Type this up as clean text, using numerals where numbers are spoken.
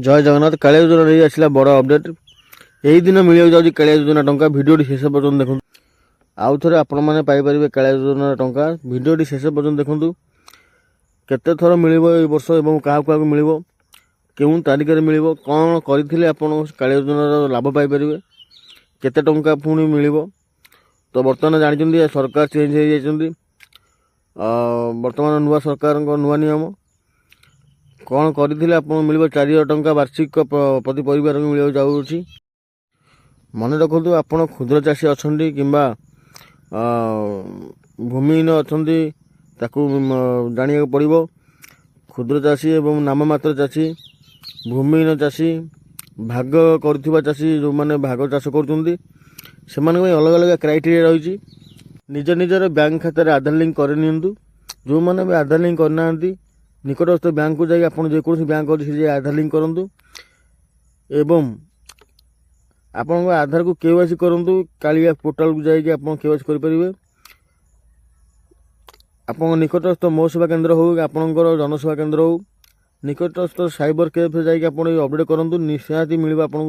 ଜୟ ଜଗନ୍ନାଥ। କାଳିଆ ଯୋଜନା ନେଇ ଆସିଲା ବଡ଼ ଅପଡେଟ୍। ଏହି ଦିନ ମିଳିବାକୁ ଯାଉଛି କାଳିଆ ଯୋଜନା ଟଙ୍କା। ଭିଡ଼ିଓଟି ଶେଷ ପର୍ଯ୍ୟନ୍ତ ଦେଖନ୍ତୁ। ଆଉ ଥରେ ଆପଣମାନେ ପାଇପାରିବେ କାଳିଆ ଯୋଜନାର ଟଙ୍କା। ଭିଡ଼ିଓଟି ଶେଷ ପର୍ଯ୍ୟନ୍ତ ଦେଖନ୍ତୁ। କେତେ ଥର ମିଳିବ ଏହି ବର୍ଷ ଏବଂ କାହାକୁ କାହାକୁ ମିଳିବ, କେଉଁ ତାରିଖରେ ମିଳିବ, କ'ଣ କରିଥିଲେ ଆପଣ କାଳିଆ ଯୋଜନାର ଲାଭ ପାଇପାରିବେ, କେତେ ଟଙ୍କା ପୁଣି ମିଳିବ। ତ ବର୍ତ୍ତମାନ ଜାଣିଛନ୍ତି ସରକାର ଚେଞ୍ଜ ହୋଇଯାଇଛନ୍ତି। ବର୍ତ୍ତମାନ ନୂଆ ସରକାରଙ୍କ ନୂଆ ନିୟମ। କ'ଣ କରିଥିଲେ ଆପଣଙ୍କୁ ମିଳିବ 4,000 ଟଙ୍କା ବାର୍ଷିକ ପ୍ରତି ପରିବାରକୁ ମିଳିବାକୁ ଯାଉଛି। ମନେ ରଖନ୍ତୁ, ଆପଣ କ୍ଷୁଦ୍ର ଚାଷୀ ଅଛନ୍ତି କିମ୍ବା ଭୂମିହୀନ ଅଛନ୍ତି, ତାକୁ ଜାଣିବାକୁ ପଡ଼ିବ। କ୍ଷୁଦ୍ର ଚାଷୀ ଏବଂ ନାମମାତ୍ର ଚାଷୀ, ଭୂମିହୀନ ଚାଷୀ, ଭାଗ କରୁଥିବା ଚାଷୀ, ଯେଉଁମାନେ ଭାଗ ଚାଷ କରୁଛନ୍ତି ସେମାନଙ୍କ ପାଇଁ ଅଲଗା ଅଲଗା କ୍ରାଇଟେରିଆ ରହିଛି। ନିଜ ନିଜର ବ୍ୟାଙ୍କ ଖାତାରେ ଆଧାର ଲିଙ୍କ କରିନିଅନ୍ତୁ। ଯେଉଁମାନେ ବି ଆଧାର ଲିଙ୍କ କରିନାହାନ୍ତି, ନିକଟସ୍ଥ ବ୍ୟାଙ୍କକୁ ଯାଇ ଆପଣ ଯେକୌଣସି ବ୍ୟାଙ୍କ ଅଛି ସେ ଆଧାର ଲିଙ୍କ କରନ୍ତୁ ଏବଂ ଆପଣଙ୍କ ଆଧାରକୁ KYC କରନ୍ତୁ। କାଳିଆ ପୋର୍ଟାଲକୁ ଯାଇକି ଆପଣ KYC କରିପାରିବେ। ଆପଣଙ୍କ ନିକଟସ୍ଥ ମୋ ସେବା କେନ୍ଦ୍ର ହେଉ, ଆପଣଙ୍କର ଜନସେବା କେନ୍ଦ୍ର ହେଉ, ନିକଟସ୍ଥ ସାଇବର କ୍ୟାଫେ ଯାଇକି ଆପଣ ଏଇ ଅପଡେଟ୍ କରନ୍ତୁ। ନିହାତି ମିଳିବ ଆପଣଙ୍କୁ।